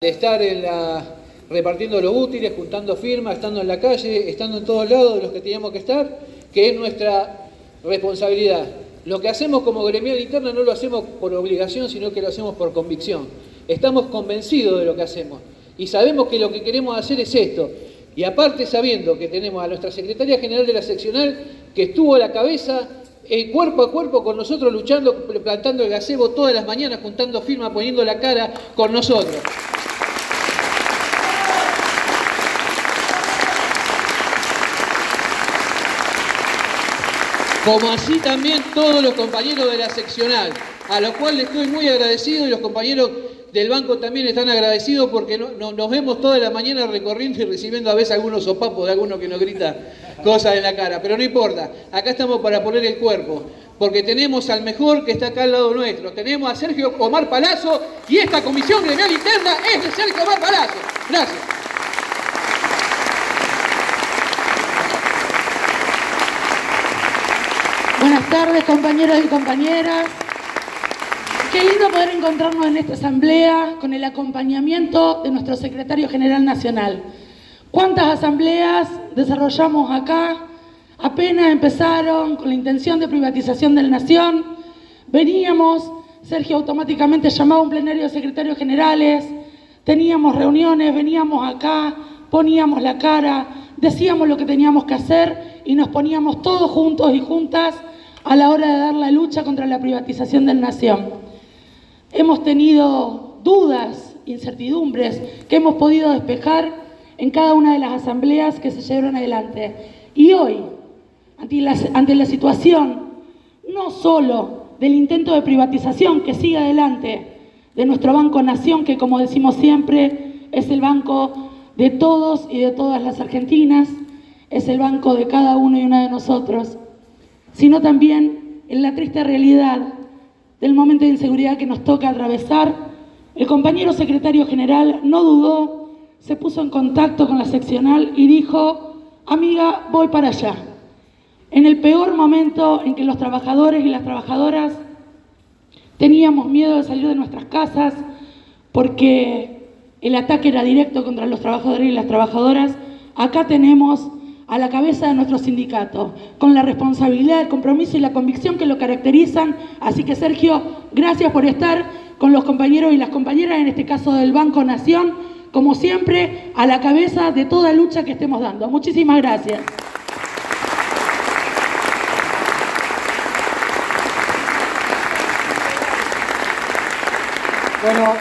de estar repartiendo los útiles, juntando firmas, estando en la calle, estando en todos lados de los que teníamos que estar, que es nuestra responsabilidad. Lo que hacemos como gremial interna no lo hacemos por obligación, sino que lo hacemos por convicción. Estamos convencidos de lo que hacemos y sabemos que lo que queremos hacer es esto. Y aparte sabiendo que tenemos a nuestra secretaria general de la seccional, que estuvo a la cabeza, cuerpo a cuerpo con nosotros, luchando, plantando el gazebo todas las mañanas, juntando firmas, poniendo la cara con nosotros. Como así también todos los compañeros de la seccional, a los cuales estoy muy agradecido, y los compañeros del banco también están agradecidos porque nos vemos toda la mañana recorriendo y recibiendo a veces algunos sopapos de alguno que nos grita cosas en la cara. Pero no importa, acá estamos para poner el cuerpo, porque tenemos al mejor que está acá al lado nuestro. Tenemos a Sergio Omar Palazzo y esta comisión gremial interna es de Sergio Omar Palazzo. Gracias. Buenas tardes, compañeros y compañeras. Qué lindo poder encontrarnos en esta asamblea con el acompañamiento de nuestro secretario general nacional. ¿Cuántas asambleas desarrollamos acá? Apenas empezaron con la intención de privatización de la nación. Veníamos, Sergio automáticamente llamaba a un plenario de secretarios generales, teníamos reuniones, veníamos acá, poníamos la cara, decíamos lo que teníamos que hacer y nos poníamos todos juntos y juntas a la hora de dar la lucha contra la privatización de la nación. Hemos tenido dudas, incertidumbres que hemos podido despejar en cada una de las asambleas que se llevaron adelante. Y hoy, ante la situación no solo del intento de privatización que sigue adelante de nuestro Banco Nación, que como decimos siempre es el banco de todos y de todas las argentinas, es el banco de cada uno y una de nosotros, sino también en la triste realidad del momento de inseguridad que nos toca atravesar. El compañero secretario general no dudó, se puso en contacto con la seccional y dijo: amiga, voy para allá. En el peor momento en que los trabajadores y las trabajadoras teníamos miedo de salir de nuestras casas porque el ataque era directo contra los trabajadores y las trabajadoras, acá tenemos a la cabeza de nuestro sindicato, con la responsabilidad, el compromiso y la convicción que lo caracterizan. Así que, Sergio, gracias por estar con los compañeros y las compañeras, en este caso del Banco Nación, como siempre, a la cabeza de toda lucha que estemos dando. Muchísimas gracias. Bueno,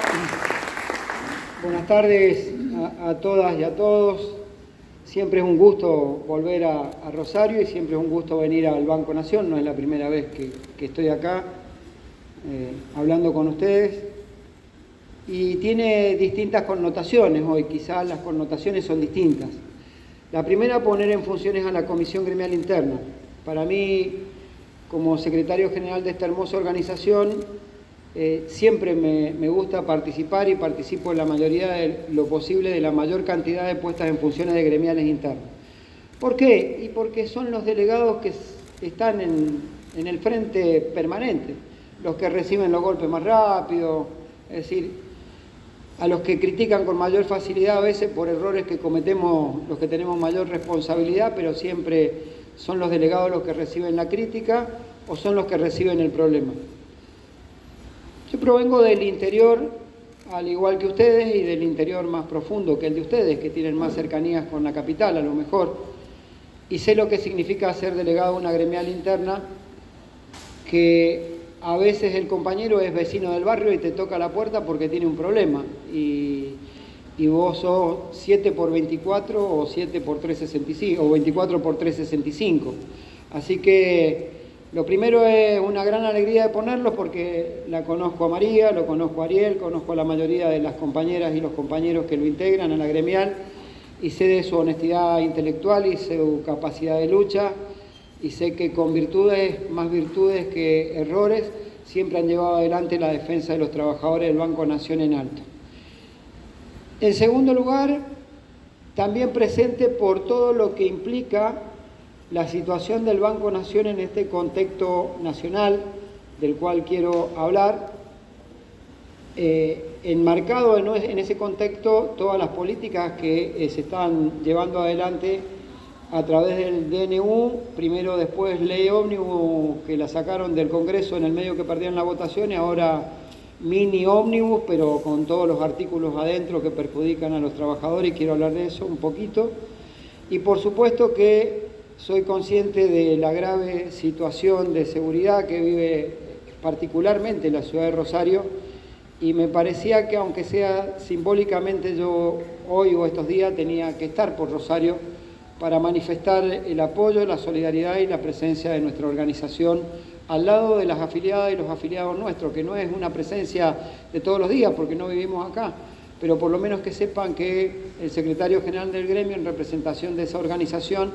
buenas tardes a todas y a todos. Siempre es un gusto volver a Rosario y siempre es un gusto venir al Banco Nación. No es la primera vez que estoy acá hablando con ustedes. Y tiene distintas connotaciones hoy, quizás las connotaciones son distintas. La primera, poner en funciones a la Comisión Gremial Interna. Para mí, como secretario general de esta hermosa organización, siempre me gusta participar y participo en la mayoría de lo posible de la mayor cantidad de puestas en funciones de gremiales internas. ¿Por qué? Y porque son los delegados que están en el frente permanente, los que reciben los golpes más rápido, es decir, a los que critican con mayor facilidad a veces por errores que cometemos los que tenemos mayor responsabilidad, pero siempre son los delegados los que reciben la crítica o son los que reciben el problema. Yo provengo del interior, al igual que ustedes, y del interior más profundo que el de ustedes, que tienen más cercanías con la capital, a lo mejor. Y sé lo que significa ser delegado a una gremial interna, que a veces el compañero es vecino del barrio y te toca la puerta porque tiene un problema. Y vos sos 7 por 24 o 7 por 365, o 24 por 365. Así que lo primero es una gran alegría de ponerlo porque la conozco a María, lo conozco a Ariel, conozco a la mayoría de las compañeras y los compañeros que lo integran a la gremial y sé de su honestidad intelectual y su capacidad de lucha y sé que con virtudes, más virtudes que errores, siempre han llevado adelante la defensa de los trabajadores del Banco Nación en alto. En segundo lugar, también presente por todo lo que implica la situación del Banco Nación en este contexto nacional del cual quiero hablar, enmarcado en ese contexto todas las políticas que se están llevando adelante a través del DNU, primero después ley ómnibus que la sacaron del Congreso en el medio que perdieron la votación y ahora mini ómnibus, pero con todos los artículos adentro que perjudican a los trabajadores y quiero hablar de eso un poquito. Y por supuesto que soy consciente de la grave situación de seguridad que vive particularmente la ciudad de Rosario y me parecía que aunque sea simbólicamente yo hoy o estos días tenía que estar por Rosario para manifestar el apoyo, la solidaridad y la presencia de nuestra organización al lado de las afiliadas y los afiliados nuestros, que no es una presencia de todos los días porque no vivimos acá, pero por lo menos que sepan que el secretario general del gremio en representación de esa organización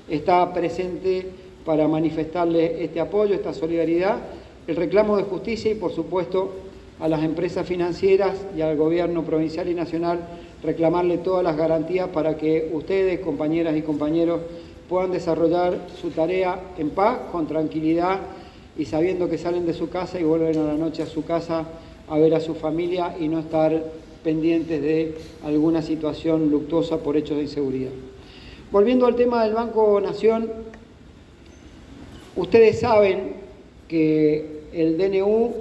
está presente para manifestarle este apoyo, esta solidaridad, el reclamo de justicia y por supuesto a las empresas financieras y al gobierno provincial y nacional reclamarle todas las garantías para que ustedes, compañeras y compañeros, puedan desarrollar su tarea en paz, con tranquilidad y sabiendo que salen de su casa y vuelven a la noche a su casa a ver a su familia y no estar pendientes de alguna situación luctuosa por hechos de inseguridad. Volviendo al tema del Banco Nación, ustedes saben que el DNU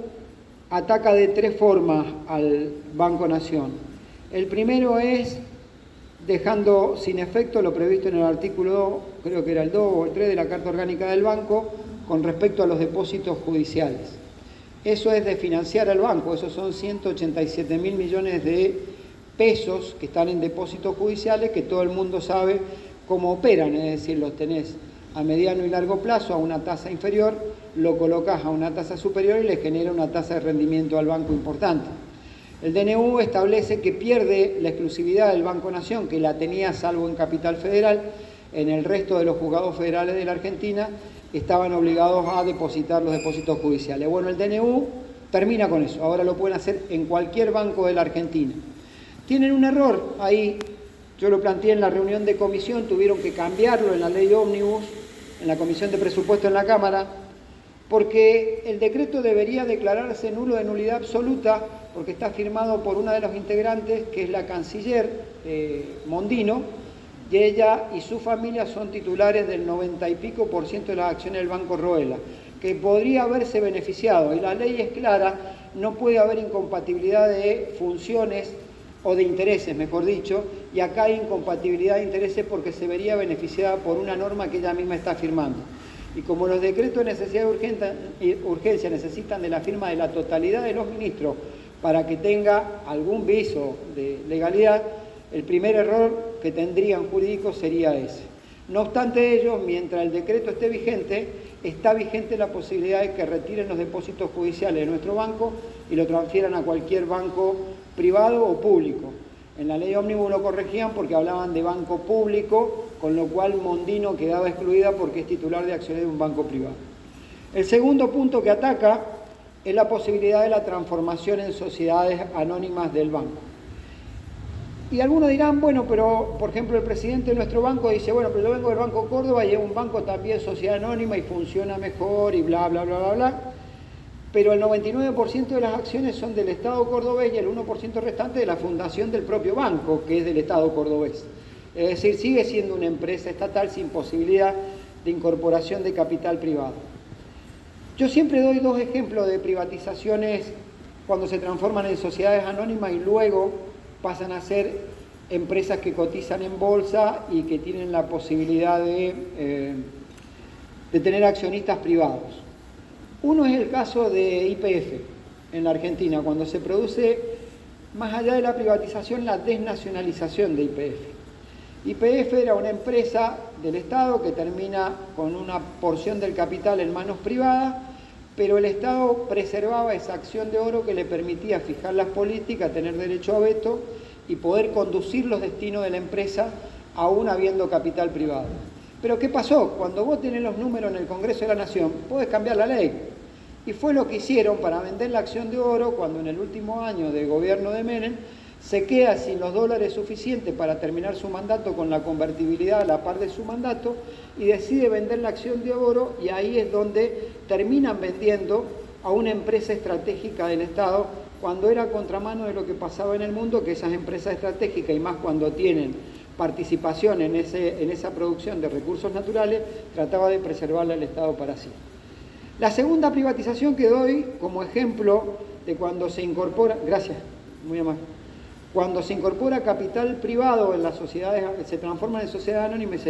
ataca de tres formas al Banco Nación. El primero es dejando sin efecto lo previsto en el artículo, creo que era el 2 o el 3 de la Carta Orgánica del Banco, con respecto a los depósitos judiciales. Eso es de financiar al banco, esos son 187.000 millones de pesos que están en depósitos judiciales, que todo el mundo sabe cómo operan, es decir, los tenés a mediano y largo plazo a una tasa inferior, lo colocás a una tasa superior y le genera una tasa de rendimiento al banco importante. El DNU establece que pierde la exclusividad del Banco Nación, que la tenía salvo en Capital Federal, en el resto de los juzgados federales de la Argentina estaban obligados a depositar los depósitos judiciales. Bueno, el DNU termina con eso, ahora lo pueden hacer en cualquier banco de la Argentina. Tienen un error ahí, yo lo planteé en la reunión de comisión, tuvieron que cambiarlo en la ley ómnibus, en la comisión de presupuesto en la Cámara, porque el decreto debería declararse nulo de nulidad absoluta, porque está firmado por una de los integrantes, que es la canciller Mondino, y ella y su familia son titulares del 90 y pico % de las acciones del Banco Roela, que podría haberse beneficiado, y la ley es clara, no puede haber incompatibilidad de funciones o de intereses, mejor dicho, y acá hay incompatibilidad de intereses porque se vería beneficiada por una norma que ella misma está firmando. Y como los decretos de necesidad y urgencia necesitan de la firma de la totalidad de los ministros para que tenga algún viso de legalidad, el primer error que tendrían jurídicos sería ese. No obstante ello, mientras el decreto esté vigente, está vigente la posibilidad de que retiren los depósitos judiciales de nuestro banco y lo transfieran a cualquier banco privado o público. En la ley ómnibus lo corregían porque hablaban de banco público, con lo cual Mondino quedaba excluida porque es titular de acciones de un banco privado. El segundo punto que ataca es la posibilidad de la transformación en sociedades anónimas del banco. Y algunos dirán, bueno, pero por ejemplo el presidente de nuestro banco dice, bueno, pero yo vengo del Banco Córdoba y es un banco también sociedad anónima y funciona mejor y bla, bla, bla, bla, bla. Pero el 99% de las acciones son del Estado cordobés y el 1% restante de la fundación del propio banco, que es del Estado cordobés. Es decir, sigue siendo una empresa estatal sin posibilidad de incorporación de capital privado. Yo siempre doy dos ejemplos de privatizaciones cuando se transforman en sociedades anónimas y luego pasan a ser empresas que cotizan en bolsa y que tienen la posibilidad de tener accionistas privados. Uno es el caso de YPF en la Argentina, cuando se produce, más allá de la privatización, la desnacionalización de YPF. YPF era una empresa del Estado que termina con una porción del capital en manos privadas, pero el Estado preservaba esa acción de oro que le permitía fijar las políticas, tener derecho a veto y poder conducir los destinos de la empresa aún habiendo capital privado. Pero ¿qué pasó? Cuando vos tenés los números en el Congreso de la Nación, podés cambiar la ley. Y fue lo que hicieron para vender la acción de oro cuando en el último año de gobierno de Menem se queda sin los dólares suficientes para terminar su mandato con la convertibilidad a la par de su mandato y decide vender la acción de oro y ahí es donde terminan vendiendo a una empresa estratégica del Estado cuando era contramano de lo que pasaba en el mundo, que esas empresas estratégicas, y más cuando tienen participación en esa producción de recursos naturales, trataba de preservarla al Estado para sí. La segunda privatización que doy como ejemplo de cuando se incorpora, gracias, muy amable, cuando se incorpora capital privado en las sociedades, se transforman en sociedades anónimas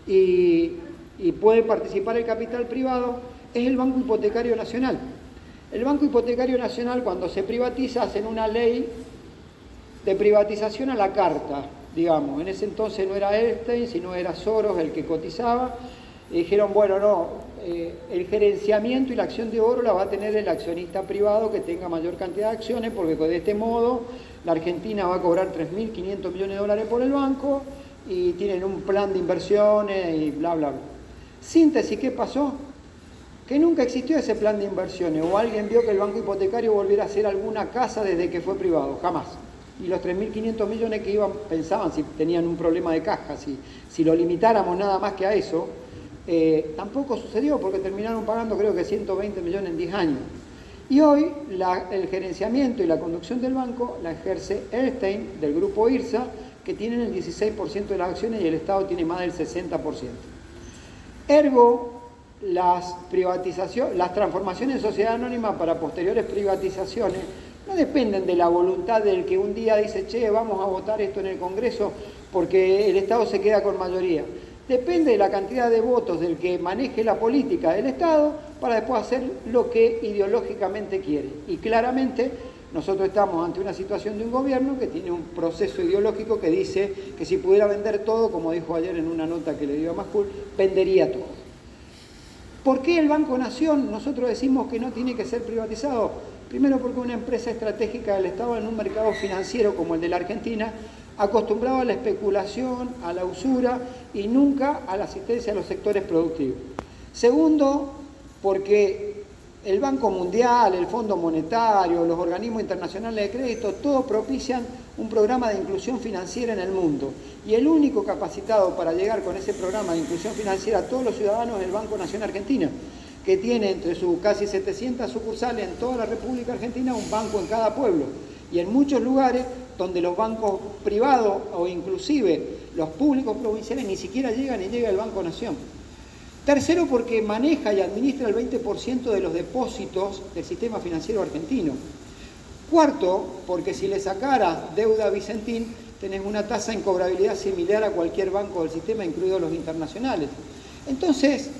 y puede participar el capital privado, es el Banco Hipotecario Nacional. El Banco Hipotecario Nacional, cuando se privatiza, hacen una ley de privatización a la carta, digamos. En ese entonces no era Epstein, sino era Soros el que cotizaba. Y dijeron, bueno, no, el gerenciamiento y la acción de oro la va a tener el accionista privado que tenga mayor cantidad de acciones, porque de este modo la Argentina va a cobrar 3.500 millones de dólares por el banco y tienen un plan de inversiones y bla, bla, bla. Síntesis, ¿qué pasó? Que nunca existió ese plan de inversiones, o alguien vio que el banco hipotecario volviera a ser alguna casa desde que fue privado, jamás. Y los 3.500 millones que iban, pensaban si tenían un problema de caja, si lo limitáramos nada más que a eso, tampoco sucedió, porque terminaron pagando creo que 120 millones en 10 años. Y hoy el gerenciamiento y la conducción del banco la ejerce Epstein, del grupo IRSA, que tienen el 16% de las acciones y el Estado tiene más del 60%. Ergo, las transformaciones en sociedad anónima para posteriores privatizaciones no dependen de la voluntad del que un día dice, che, vamos a votar esto en el Congreso porque el Estado se queda con mayoría. Depende de la cantidad de votos del que maneje la política del Estado para después hacer lo que ideológicamente quiere. Y claramente nosotros estamos ante una situación de un gobierno que tiene un proceso ideológico que dice que si pudiera vender todo, como dijo ayer en una nota que le dio a Mascul, vendería todo. ¿Por qué el Banco Nación nosotros decimos que no tiene que ser privatizado? Primero porque una empresa estratégica del Estado en un mercado financiero como el de la Argentina, acostumbrado a la especulación, a la usura y nunca a la asistencia a los sectores productivos. Segundo, porque el Banco Mundial, el Fondo Monetario, los organismos internacionales de crédito, todos propician un programa de inclusión financiera en el mundo. Y el único capacitado para llegar con ese programa de inclusión financiera a todos los ciudadanos es el Banco Nación Argentina, que tiene entre sus casi 700 sucursales en toda la República Argentina un banco en cada pueblo. Y en muchos lugares donde los bancos privados o inclusive los públicos provinciales ni siquiera llegan y llega el Banco Nación. Tercero, porque maneja y administra el 20% de los depósitos del sistema financiero argentino. Cuarto, porque si le sacara deuda a Vicentín, tenés una tasa de incobrabilidad similar a cualquier banco del sistema, incluidos los internacionales. Entonces,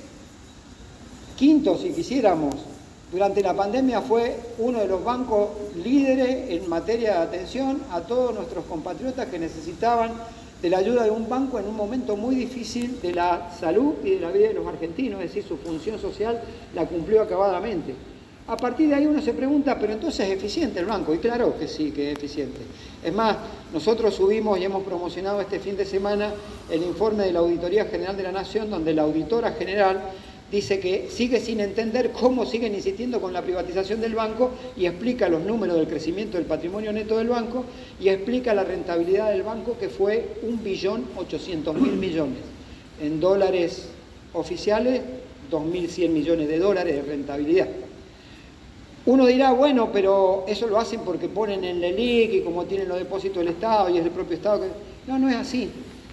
quinto, si quisiéramos, durante la pandemia fue uno de los bancos líderes en materia de atención a todos nuestros compatriotas que necesitaban de la ayuda de un banco en un momento muy difícil de la salud y de la vida de los argentinos, es decir, su función social la cumplió acabadamente. A partir de ahí uno se pregunta, pero entonces ¿es eficiente el banco? Y claro que sí, que es eficiente. Es más, nosotros subimos y hemos promocionado este fin de semana el informe de la Auditoría General de la Nación, donde la auditora general dice que sigue sin entender cómo siguen insistiendo con la privatización del banco y explica los números del crecimiento del patrimonio neto del banco y explica la rentabilidad del banco, que fue 1.800.000 millones. En dólares oficiales, 2.100 millones de dólares de rentabilidad. Uno dirá, bueno, pero eso lo hacen porque ponen en la LELIQ y como tienen los depósitos del Estado y es el propio Estado que... No, no es así.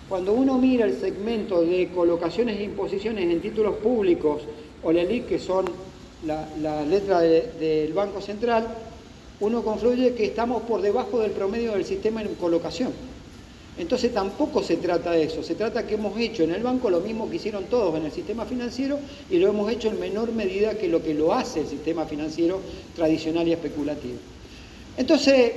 Cuando uno mira el segmento de colocaciones e imposiciones en títulos públicos o LELIQ, que son la letra del Banco Central, uno concluye que estamos por debajo del promedio del sistema en colocación. Entonces tampoco se trata de eso, se trata que hemos hecho en el banco lo mismo que hicieron todos en el sistema financiero y lo hemos hecho en menor medida que lo que lo hace el sistema financiero tradicional y especulativo. Entonces,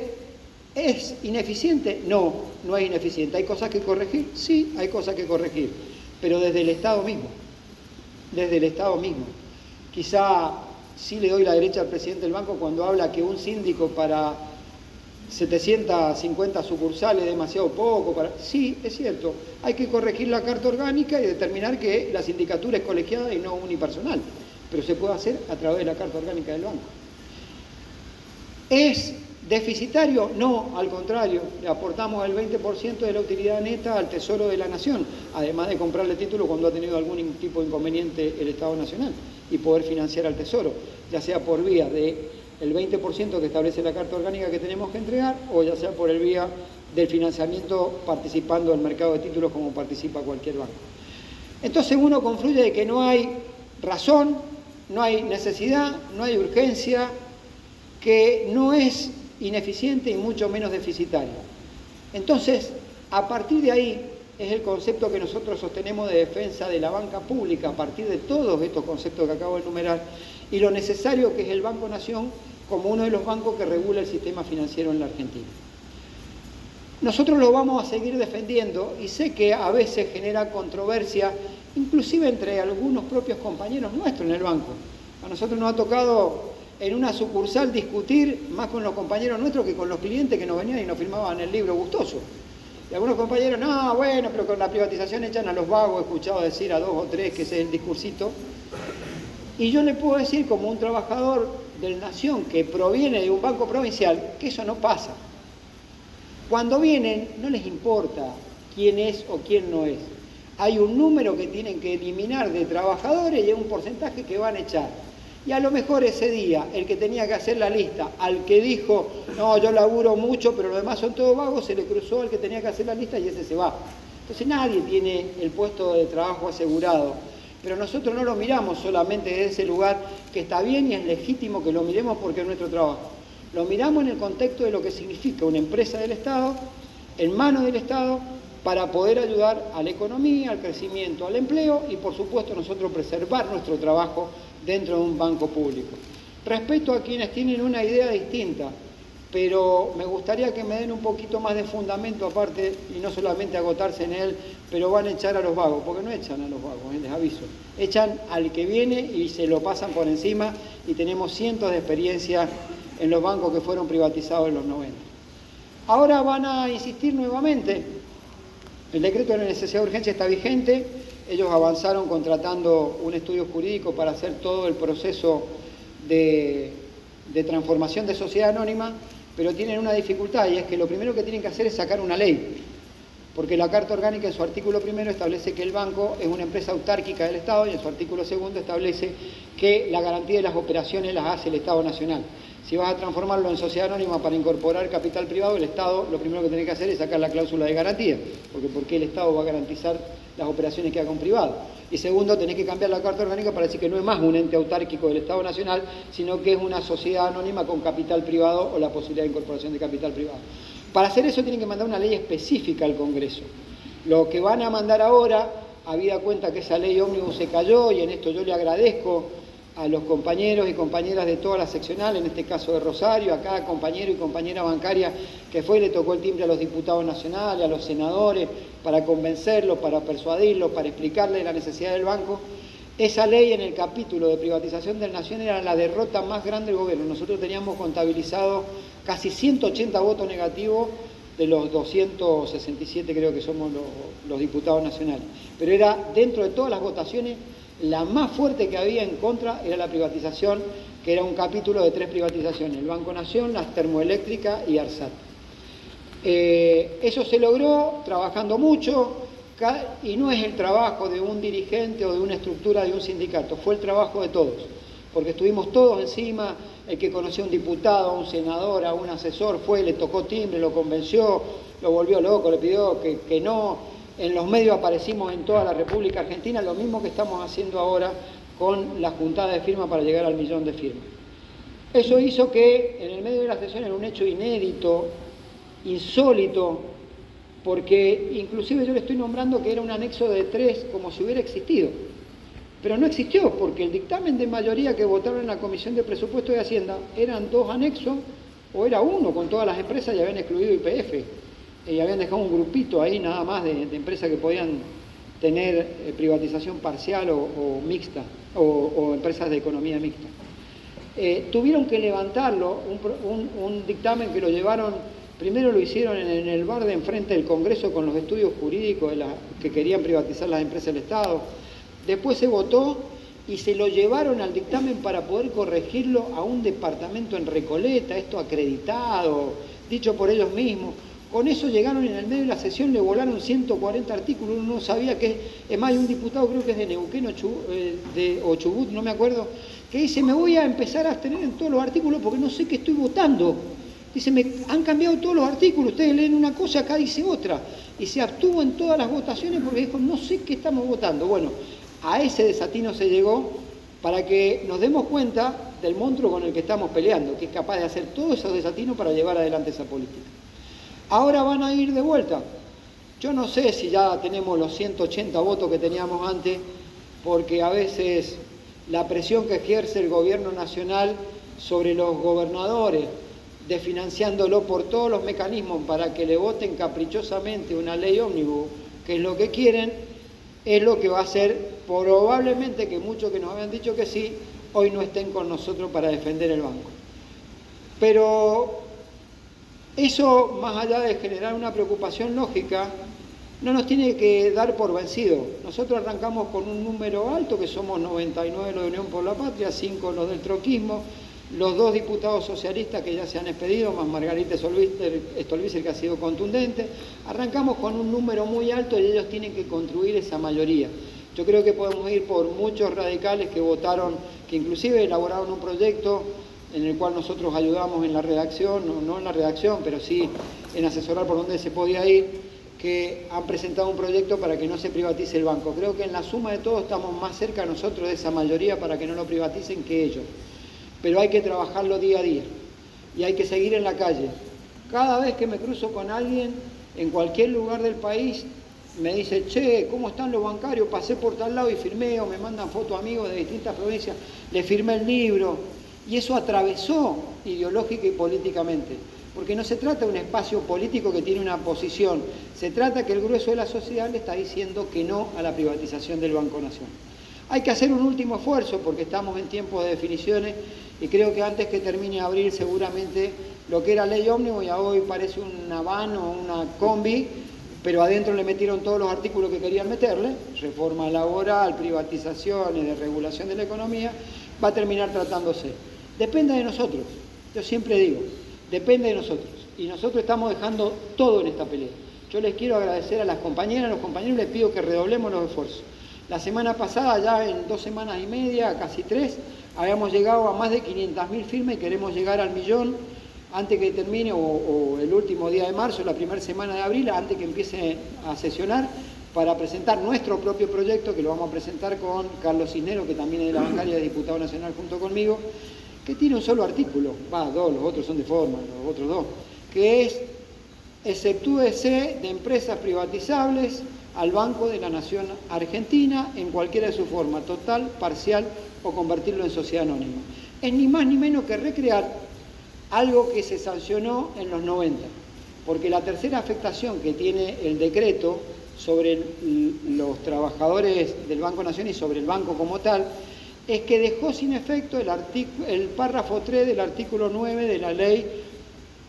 ¿es ineficiente? No, no es ineficiente. ¿Hay cosas que corregir? Sí, hay cosas que corregir, pero desde el Estado mismo, desde el Estado mismo. Quizá sí le doy la derecha al presidente del banco cuando habla que un síndico para 750 sucursales es demasiado poco. Sí, es cierto, hay que corregir la carta orgánica y determinar que la sindicatura es colegiada y no unipersonal, pero se puede hacer a través de la carta orgánica del banco. ¿Es deficitario? No, al contrario, le aportamos el 20% de la utilidad neta al Tesoro de la Nación, además de comprarle título cuando ha tenido algún tipo de inconveniente el Estado Nacional y poder financiar al Tesoro. ya sea por vía del 20% que establece la Carta Orgánica que tenemos que entregar, o ya sea por el vía del financiamiento participando del mercado de títulos como participa cualquier banco. Entonces uno concluye de que no hay razón, no hay necesidad, no hay urgencia, que no es ineficiente y mucho menos deficitario. Entonces, a partir de ahí es el concepto que nosotros sostenemos de defensa de la banca pública, a partir de todos estos conceptos que acabo de enumerar, y lo necesario que es el Banco Nación como uno de los bancos que regula el sistema financiero en la Argentina. Nosotros lo vamos a seguir defendiendo y sé que a veces genera controversia, inclusive entre algunos propios compañeros nuestros en el banco. A nosotros nos ha tocado en una sucursal discutir más con los compañeros nuestros que con los clientes que nos venían y nos firmaban el libro gustoso. Y algunos compañeros, no, bueno, pero con la privatización echan a los vagos, he escuchado decir a 2 o 3 que ese es el discursito. Y yo le puedo decir como un trabajador del Nación que proviene de un banco provincial que eso no pasa. Cuando vienen no les importa quién es o quién no es. Hay un número que tienen que eliminar de trabajadores y hay un porcentaje que van a echar. Y a lo mejor ese día, el que tenía que hacer la lista, al que dijo, no, yo laburo mucho, pero los demás son todos vagos, se le cruzó al que tenía que hacer la lista y ese se va. Entonces nadie tiene el puesto de trabajo asegurado. Pero nosotros no lo miramos solamente desde ese lugar, que está bien y es legítimo que lo miremos porque es nuestro trabajo. Lo miramos en el contexto de lo que significa una empresa del Estado, en manos del Estado, para poder ayudar a la economía, al crecimiento, al empleo y, por supuesto, nosotros preservar nuestro trabajo dentro de un banco público. Respeto a quienes tienen una idea distinta, pero me gustaría que me den un poquito más de fundamento aparte y no solamente agotarse en él, pero van a echar a los vagos, porque no echan a los vagos, les aviso. Echan al que viene y se lo pasan por encima y tenemos cientos de experiencias en los bancos que fueron privatizados en los 90. Ahora van a insistir nuevamente. El decreto de la necesidad de urgencia está vigente. Ellos avanzaron contratando un estudio jurídico para hacer todo el proceso de transformación de sociedad anónima, pero tienen una dificultad y es que lo primero que tienen que hacer es sacar una ley. Porque la Carta Orgánica en su artículo primero establece que el banco es una empresa autárquica del Estado y en su artículo segundo establece que la garantía de las operaciones las hace el Estado Nacional. Si vas a transformarlo en sociedad anónima para incorporar capital privado, el Estado lo primero que tiene que hacer es sacar la cláusula de garantía, porque ¿por qué el Estado va a garantizar las operaciones que haga un privado? Y segundo, tenés que cambiar la Carta Orgánica para decir que no es más un ente autárquico del Estado Nacional, sino que es una sociedad anónima con capital privado o la posibilidad de incorporación de capital privado. Para hacer eso tienen que mandar una ley específica al Congreso. Lo que van a mandar ahora, habida cuenta que esa ley ómnibus se cayó, y en esto yo le agradezco a los compañeros y compañeras de toda la seccional, en este caso de Rosario, a cada compañero y compañera bancaria que fue y le tocó el timbre a los diputados nacionales, a los senadores, para convencerlos, para persuadirlos, para explicarles la necesidad del banco. Esa ley en el capítulo de privatización del Nación era la derrota más grande del gobierno. Nosotros teníamos contabilizado casi 180 votos negativos de los 267 creo que somos los diputados nacionales. Pero era, dentro de todas las votaciones, la más fuerte que había en contra era la privatización, que era un capítulo de 3 privatizaciones, el Banco Nación, las termoeléctricas y ARSAT. Eso se logró trabajando mucho, y no es el trabajo de un dirigente o de una estructura de un sindicato, fue el trabajo de todos, porque estuvimos todos encima. El que conoció a un diputado, a un senador, a un asesor, fue, le tocó timbre, lo convenció, lo volvió loco, le pidió que no. En los medios aparecimos en toda la República Argentina, lo mismo que estamos haciendo ahora con la juntada de firmas para llegar al 1.000.000 de firmas. Eso hizo que en el medio de la sesión era un hecho inédito, insólito, porque inclusive yo le estoy nombrando que era un anexo de 3 como si hubiera existido. Pero no existió, porque el dictamen de mayoría que votaron en la Comisión de Presupuesto de Hacienda eran 2 anexos, o era uno con todas las empresas y habían excluido YPF. Y habían dejado un grupito ahí nada más de empresas que podían tener privatización parcial o mixta, o empresas de economía mixta. Tuvieron que levantarlo, un dictamen que lo llevaron, primero lo hicieron en el bar de enfrente del Congreso con los estudios jurídicos que querían privatizar las empresas del Estado. Después se votó y se lo llevaron al dictamen para poder corregirlo a un departamento en Recoleta, esto acreditado, dicho por ellos mismos. Con eso llegaron en el medio de la sesión, le volaron 140 artículos, uno no sabía que, es más, hay un diputado, creo que es de Neuquén o Chubut, no me acuerdo, que dice, me voy a empezar a abstener en todos los artículos porque no sé qué estoy votando. Dice, me han cambiado todos los artículos, ustedes leen una cosa, acá dice otra. Y se abstuvo en todas las votaciones porque dijo, no sé qué estamos votando. Bueno, a ese desatino se llegó para que nos demos cuenta del monstruo con el que estamos peleando, que es capaz de hacer todos esos desatinos para llevar adelante esa política. Ahora van a ir de vuelta. Yo no sé si ya tenemos los 180 votos que teníamos antes, porque a veces la presión que ejerce el gobierno nacional sobre los gobernadores, desfinanciándolo por todos los mecanismos para que le voten caprichosamente una ley ómnibus, que es lo que quieren, es lo que va a hacer probablemente que muchos que nos habían dicho que sí, hoy no estén con nosotros para defender el banco. Pero eso, más allá de generar una preocupación lógica, no nos tiene que dar por vencido. Nosotros arrancamos con un número alto, que somos 99 los de Unión por la Patria, 5 los del troquismo, los 2 diputados socialistas que ya se han expedido, más Margarita Stolbizer, que ha sido contundente. Arrancamos con un número muy alto y ellos tienen que construir esa mayoría. Yo creo que podemos ir por muchos radicales que votaron, que inclusive elaboraron un proyecto en el cual nosotros ayudamos en la redacción, no en la redacción, pero sí en asesorar por dónde se podía ir, que han presentado un proyecto para que no se privatice el banco. Creo que en la suma de todo estamos más cerca nosotros de esa mayoría para que no lo privaticen que ellos. Pero hay que trabajarlo día a día y hay que seguir en la calle. Cada vez que me cruzo con alguien en cualquier lugar del país, me dice, che, ¿cómo están los bancarios? Pasé por tal lado y firmé, o me mandan fotos amigos de distintas provincias, le firmé el libro. Y eso atravesó ideológica y políticamente. Porque no se trata de un espacio político que tiene una posición, se trata que el grueso de la sociedad le está diciendo que no a la privatización del Banco Nación. Hay que hacer un último esfuerzo porque estamos en tiempos de definiciones y creo que antes que termine abril seguramente lo que era ley ómnibus ya hoy parece una van o una combi, pero adentro le metieron todos los artículos que querían meterle, reforma laboral, privatizaciones, de regulación de la economía, va a terminar tratándose. Depende de nosotros, yo siempre digo, depende de nosotros. Y nosotros estamos dejando todo en esta pelea. Yo les quiero agradecer a las compañeras, a los compañeros, les pido que redoblemos los esfuerzos. La semana pasada, ya en 2 semanas y media, casi 3, habíamos llegado a más de 500.000 firmas y queremos llegar al 1.000.000 antes que termine, o el último día de marzo, la primera semana de abril, antes que empiece a sesionar, para presentar nuestro propio proyecto, que lo vamos a presentar con Carlos Cisneros, que también es de la bancaria, de diputado nacional junto conmigo, que tiene un solo artículo, 2, los otros son de forma, los otros 2, que es, exceptúese de empresas privatizables al Banco de la Nación Argentina en cualquiera de sus formas, total, parcial o convertirlo en sociedad anónima. Es ni más ni menos que recrear algo que se sancionó en los 90, porque la tercera afectación que tiene el decreto sobre los trabajadores del Banco Nación y sobre el banco como tal, es que dejó sin efecto el párrafo 3 del artículo 9 de la ley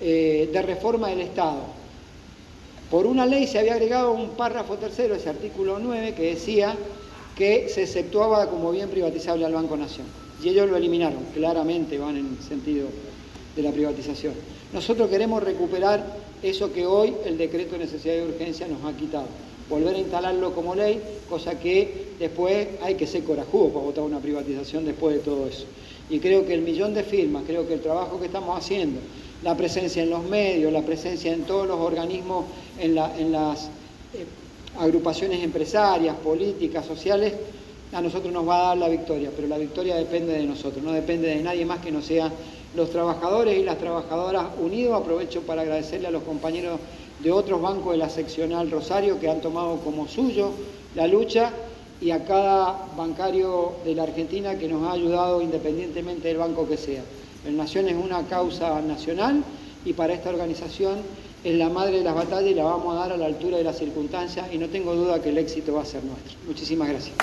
de reforma del Estado. Por una ley se había agregado un párrafo tercero, ese artículo 9, que decía que se exceptuaba como bien privatizable al Banco Nación. Y ellos lo eliminaron, claramente van en el sentido de la privatización. Nosotros queremos recuperar eso que hoy el decreto de necesidad y urgencia nos ha quitado. Volver a instalarlo como ley, cosa que después hay que ser corajudo para votar una privatización después de todo eso. Y creo que el 1.000.000 de firmas, creo que el trabajo que estamos haciendo, la presencia en los medios, la presencia en todos los organismos, en las agrupaciones empresarias, políticas, sociales, a nosotros nos va a dar la victoria, pero la victoria depende de nosotros, no depende de nadie más que no sean los trabajadores y las trabajadoras unidos. Aprovecho para agradecerle a los compañeros de otros bancos de la seccional Rosario que han tomado como suyo la lucha, y a cada bancario de la Argentina que nos ha ayudado independientemente del banco que sea. La Nación es una causa nacional y para esta organización es la madre de las batallas y la vamos a dar a la altura de las circunstancias y no tengo duda que el éxito va a ser nuestro. Muchísimas gracias.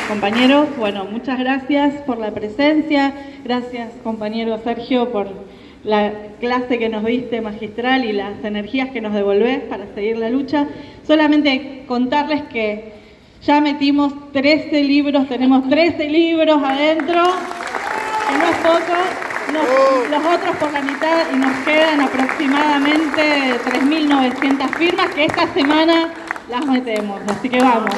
compañeros. Bueno, muchas gracias por la presencia. Gracias, compañero Sergio, por la clase que nos diste magistral y las energías que nos devolvés para seguir la lucha. Solamente contarles que ya metimos 13 libros, tenemos 13 libros adentro, que no es poco. Los otros por la mitad, y nos quedan aproximadamente 3.900 firmas que esta semana las metemos, así que vamos.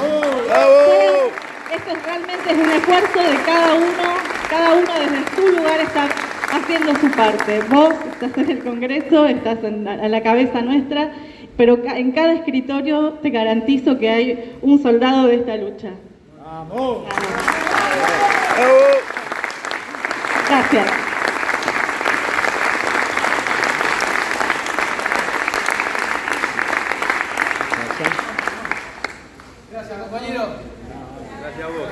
Esto realmente es un esfuerzo de cada uno desde su lugar está haciendo su parte. Vos estás en el Congreso, estás a la cabeza nuestra, pero en cada escritorio te garantizo que hay un soldado de esta lucha. ¡Vamos! Gracias. Gracias, compañero. Gracias a vos.